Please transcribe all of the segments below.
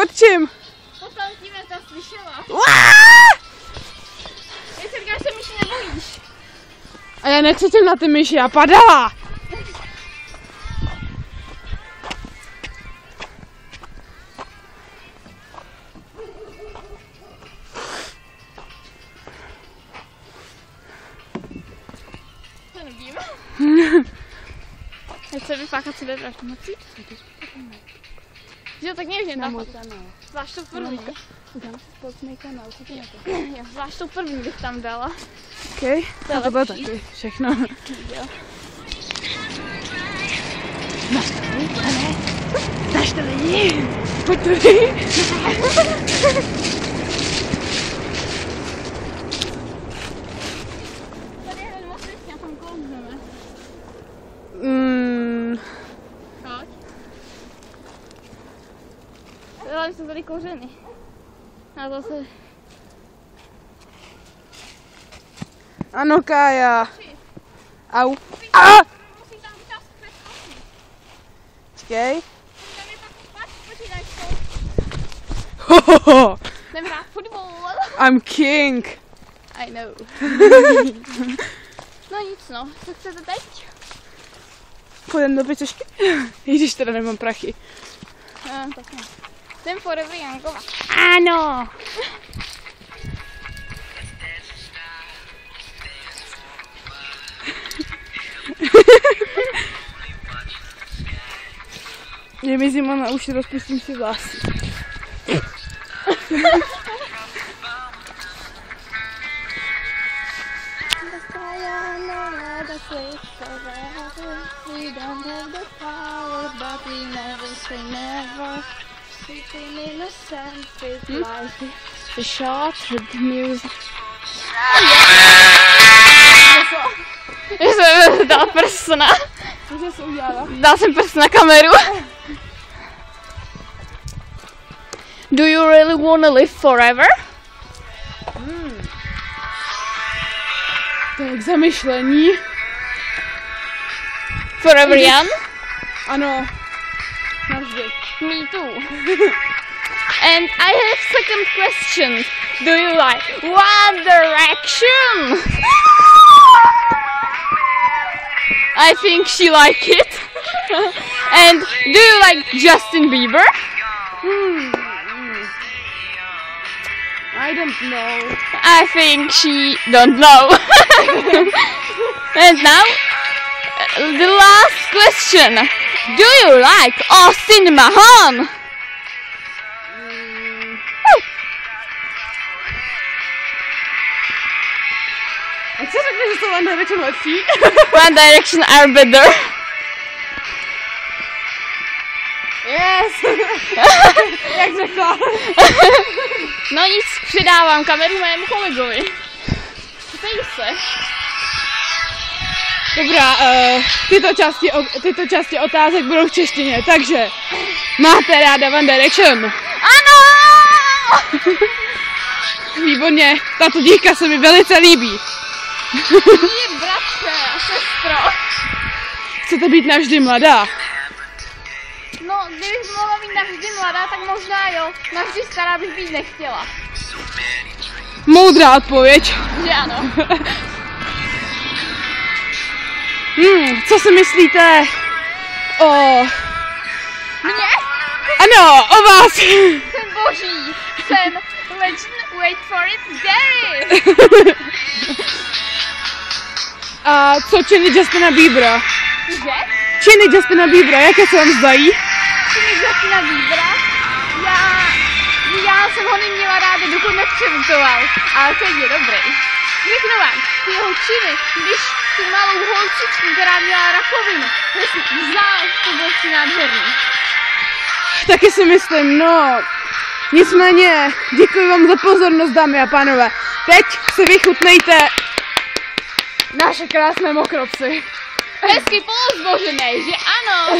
Pod čím? Potom tím je to slyšela. Ty si říkáš, že se myši nebojíš. A já necítím na ty myši, já padala. To nevím. Chce vyfákat si vedra, to mocí? Jo, tak nevíš, Na můj kanál. Zvlášť tou první. Dám si společný kanál, co ty na to? Jo, zvlášť tou první bych tam dala. OK, To je a to bylo lepší. taky všechno. Jo. Dáš to lidi! Pojď tady! Tady je nemocnice, a tam klouzeme. Pojď. Hlavně jsou tady kořeny. A zase... Ano, Kája. Au. Musíš tam vytáhnout přes kosti. Počkej. Tam je pak počítačko. Hohoho. Jdem hrát fotbal. I'm king. I know. No nic no, co chcete teď? Půjdem do pěčešky? I když teda nemám prachy. Tak ne. Jdem forever Youngova. Ano. Je mi zima na uši, rozpustím si vlasy. The shot with music. Já jsem dal prst na... Cože jsi udělala? Dal jsem prst na kameru. Do you really want to live forever? To je k zamyšlení. Forever young? Ano. Navždy. Me too. And I have second question. Do you like One Direction? I think she like it. And do you like Justin Bieber? I don't know. I think she don't know. And now the last question. Do you like Austin Mahon? A co řekne, že jsou One Direction lepší? One Direction are better. Yes! Jak řekla? No nic, předávám kameru mému kolegovi. Ptej se. Dobrá, tyto části otázek budou v češtině, takže máte ráda One Direction? Ano! Výborně, tato dívka se mi velice líbí. Jí, bratře a sestro. Chcete být navždy mladá? No, kdybych mohla být navždy mladá, tak možná jo. Navždy stará bych být nechtěla. Moudrá odpověď. Že ano. Co si myslíte o... Mně? Ano, o vás! Jsem boží. Jsem wait for it, Gary. A co činy Justina Biebera? Že? Činy Justina Biebera, jaké se vám zdají? Činy Justina Biebera? Já jsem ho neměla ráda, dokud nepřevutoval. Ale teď je dobrý. Řeknu vám, ty jeho činy, když tu malou holčičku, která měla rakovinu, vzal, to bylo si nádherný. Taky si myslím, no. Nicméně, děkuji vám za pozornost, dámy a pánové. Teď si vychutnejte naše krásné mokropsy. Hezky polozbožený, že ano?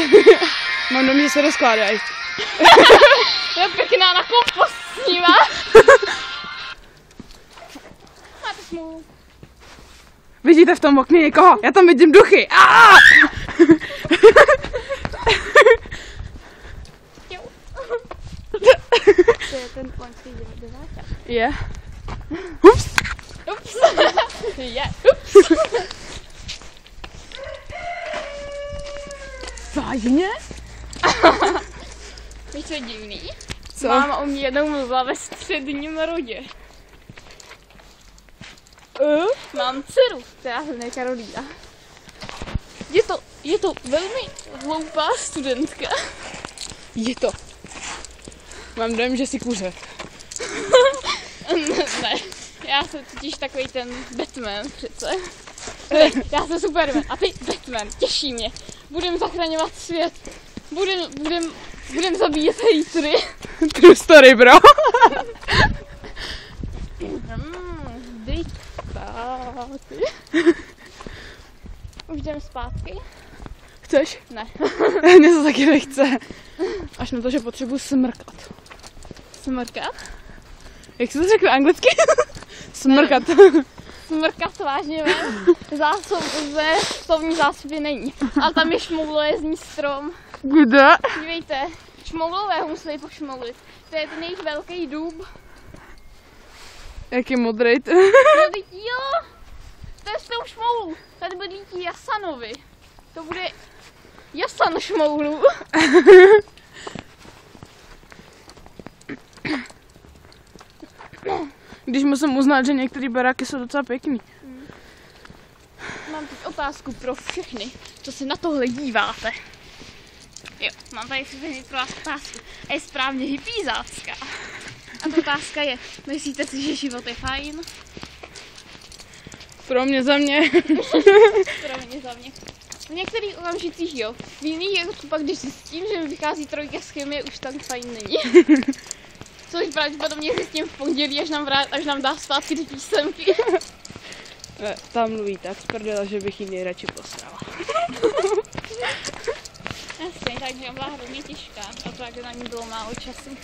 Mám dojem, že se rozkládají. Je pěkná na kompost s nima. Máte smůlu. Vidíte v tom okně někoho? Já tam vidím duchy. Jo. Japonský deváťák. Je. Ups. Ups. Je. Ups. Vážně? Víš, co je divný? Co? Máma u mě jednou mluvila ve středním rodě. Mám dceru, která se jmenuje Karolína. Je to velmi hloupá studentka. Je to. Mám dojem, že si kuře. Ne, já jsem totiž takový ten Batman přece. Ne, já jsem Superman a ty Batman, těší mě. Budem zachraňovat svět. Budem zabíjet hejtry. True story, bro. Dej zpátky. Už jdem zpátky? Chceš? Ne. Mně to taky nechce. Až na to, že potřebuji smrkat. Smrkat? Jak jsi to řekl anglicky? Smrkat. Smrkat vážně ve slovní zásobě není. Ale tam je šmoulojezní strom. Kde? Dívejte, šmoulové ho museli pošmoulit. To je ten jejich velký dub. Jak je modrej? No teď jo, to je s tou šmoulou. Tady bude dítí Jasanovi. To bude Jasan šmoulu. Když musím uznat, že některé baráky jsou docela pěkný. Mám teď otázku pro všechny, co se na tohle díváte. Jo, mám tady pro vás otázku. Je správně hippízácká. A ta otázka je, myslíte si, že život je fajn? Pro mě, za mě. Pro mě, za mě. V některých okamžicích jo. V jiných je to pak, když zjistím, že mi vychází trojka z chemie, už tak fajn není. Což pravděpodobně zjistím v pondělí, až nám dá zpátky ty písemky. Tam mluví tak z prdela, že bych ji nejradši poslala. Jasně, takže byla hodně těžká a tak na ní bylo málo času.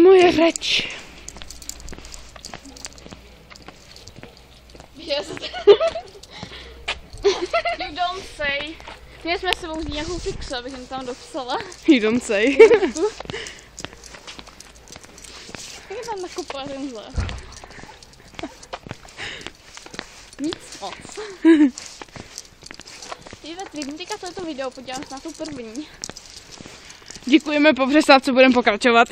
Moje řeč. Yes. You don't say. Měli jsme sebou vzít nějakou fixu, abych jim tam dopsala. You don't say. Jak je tam nakopala tenhle? Nic moc. Vidím teďka toto video, podívám se na tu první. Děkujeme, po přestávce budeme pokračovat.